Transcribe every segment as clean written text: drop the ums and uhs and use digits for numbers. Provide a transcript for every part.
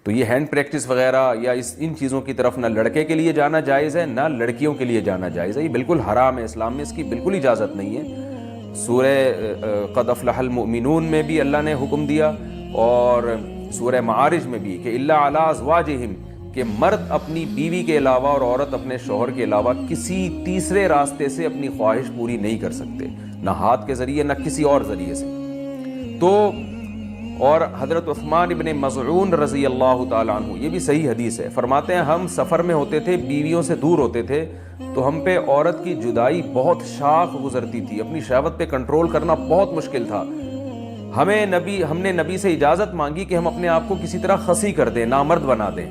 تو یہ hand practice وغیرہ یا ان چیزوں کی طرف نہ لڑکے کے لیے جانا جائز ہے نہ لڑکیوں کے لیے جانا جائز ہے، یہ بالکل حرام ہے، اسلام میں اس کی بالکل اجازت نہیں ہے۔ سورہ قد افلح المؤمنون میں بھی اللہ نے حکم دیا، اور سورہ معارج میں بھی کہ الا علی ازواجہم، کہ مرد اپنی بیوی کے علاوہ اور عورت اپنے شوہر کے علاوہ کسی تیسرے راستے سے اپنی خواہش پوری نہیں کر سکتے، نہ ہاتھ کے ذریعے نہ کسی اور ذریعے سے۔ تو اور حضرت عثمان ابن مظعون رضی اللہ تعالیٰ عنہ، یہ بھی صحیح حدیث ہے، فرماتے ہیں ہم سفر میں ہوتے تھے، بیویوں سے دور ہوتے تھے، تو ہم پہ عورت کی جدائی بہت شاق گزرتی تھی، اپنی شہوت پہ کنٹرول کرنا بہت مشکل تھا۔ ہم نے نبی سے اجازت مانگی کہ ہم اپنے آپ کو کسی طرح خصی کر دیں، نامرد بنا دیں،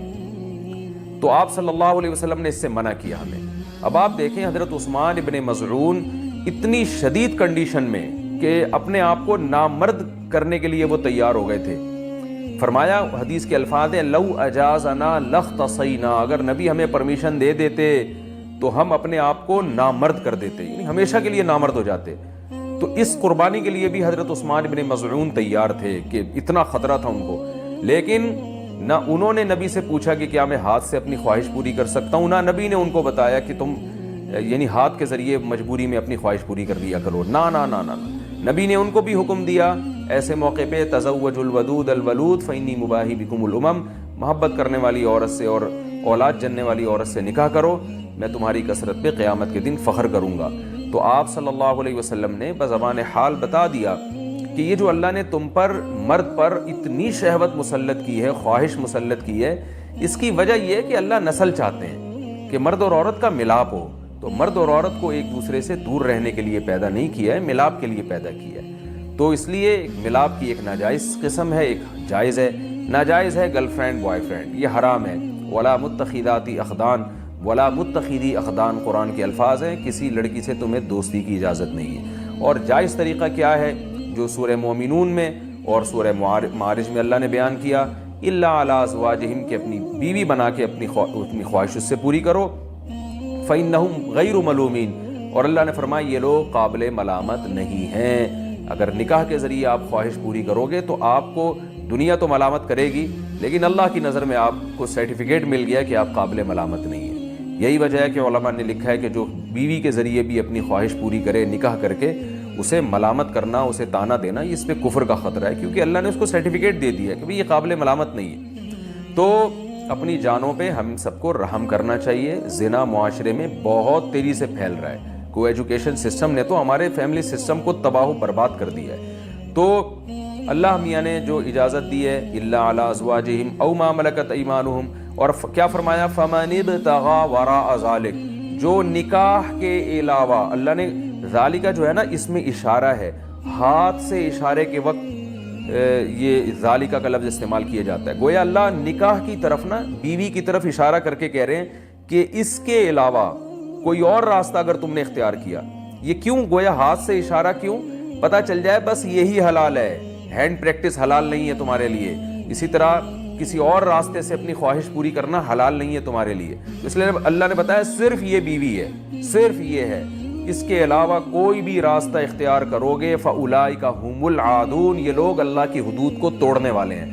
تو آپ صلی اللہ علیہ وسلم نے اس سے منع کیا ہمیں۔ اب آپ دیکھیں حضرت عثمان ابن مظعون اتنی شدید کنڈیشن میں کہ اپنے آپ کو نامرد کرنے کے لیے وہ تیار ہو گئے تھے۔ فرمایا، حدیث کے الفاظ ہیں لو اجازنا لاختصینا، اگر نبی ہمیں پرمیشن دے دیتے تو ہم اپنے آپ کو نامرد کر دیتے، یعنی ہمیشہ کے لیے نامرد ہو جاتے۔ تو اس قربانی کے لیے بھی حضرت عثمان ابن مظعون تیار تھے کہ اتنا خطرہ تھا ان کو، لیکن نہ انہوں نے نبی سے پوچھا کہ کیا میں ہاتھ سے اپنی خواہش پوری کر سکتا ہوں، نہ نبی نے ان کو بتایا کہ تم یعنی ہاتھ کے ذریعے مجبوری میں اپنی خواہش پوری کر لیا کرو، نہ نہ نہ نہ نبی نے ان کو بھی حکم دیا ایسے موقع پہ تزوج الودود الولود فانی مباہی بکم الامم، محبت کرنے والی عورت سے اور اولاد جننے والی عورت سے نکاح کرو، میں تمہاری کثرت پہ قیامت کے دن فخر کروں گا۔ تو آپ صلی اللہ علیہ وسلم نے بزبان حال بتا دیا کہ یہ جو اللہ نے تم پر مرد پر اتنی شہوت مسلط کی ہے، خواہش مسلط کی ہے، اس کی وجہ یہ ہے کہ اللہ نسل چاہتے ہیں کہ مرد اور عورت کا ملاپ ہو۔ تو مرد اور عورت کو ایک دوسرے سے دور رہنے کے لیے پیدا نہیں کیا ہے، ملاپ کے لیے پیدا کیا ہے۔ تو اس لیے ملاپ کی ایک ناجائز قسم ہے، ایک جائز ہے۔ ناجائز ہے گرل فرینڈ بوائے فرینڈ، یہ حرام ہے۔ ولا متخذاتی اخدان، ولا متخذی اخدان قرآن کے الفاظ ہیں، کسی لڑکی سے تمہیں دوستی کی اجازت نہیں ہے۔ اور جائز طریقہ کیا ہے جو سورہ مومنون میں اور سورہ معارج میں اللہ نے بیان کیا، الا علی ازواجہم، کہ اپنی بیوی بنا کے اپنی خواہش اس سے پوری کرو، فإنہم غیر ملومین، اور اللہ نے فرمایا یہ لوگ قابل ملامت نہیں ہیں۔ اگر نکاح کے ذریعے آپ خواہش پوری کرو گے تو آپ کو دنیا تو ملامت کرے گی، لیکن اللہ کی نظر میں آپ کو سرٹیفکیٹ مل گیا کہ آپ قابل ملامت نہیں ہیں۔ یہی وجہ ہے کہ علماء نے لکھا ہے کہ جو بیوی کے ذریعے بھی اپنی خواہش پوری کرے نکاح کر کے، اسے ملامت کرنا، اسے تانا دینا، اس پہ کفر کا خطرہ ہے، کیونکہ اللہ نے اس کو سرٹیفکیٹ دے دیا ہے کہ بھئی یہ قابل ملامت نہیں ہے۔ تو اپنی جانوں پہ ہم سب کو رحم کرنا چاہیے۔ زنا معاشرے میں بہت تیزی سے پھیل رہا ہے، کو ایجوکیشن سسٹم نے تو ہمارے فیملی سسٹم کو تباہ و برباد کر دیا ہے۔ تو اللہ میاں نے جو اجازت دی ہے الا علی ازواجہم او ما ملکت ایمانہم، اور کیا فرمایا فمن ابتغى وراء ذلک، جو نکاح کے علاوہ، اللہ نے ذالکہ جو ہے نا اس میں اشارہ ہے، ہاتھ سے اشارے کے وقت یہ ذالکہ کا لفظ استعمال کیا جاتا ہے، گویا اللہ نکاح کی طرف نا بیوی کی طرف اشارہ کر کے کہہ رہے ہیں کہ اس کے علاوہ کوئی اور راستہ اگر تم نے اختیار کیا، یہ کیوں گویا ہاتھ سے اشارہ کیوں؟ پتہ چل جائے بس یہی حلال ہے، ہینڈ پریکٹس حلال نہیں ہے تمہارے لیے، اسی طرح کسی اور راستے سے اپنی خواہش پوری کرنا حلال نہیں ہے تمہارے لیے۔ اس لیے اللہ نے بتایا صرف یہ بیوی ہے، صرف یہ ہے، اس کے علاوہ کوئی بھی راستہ اختیار کرو گے فَأُولَئِكَ هُمُ الْعَادُونَ، یہ لوگ اللہ کی حدود کو توڑنے والے ہیں۔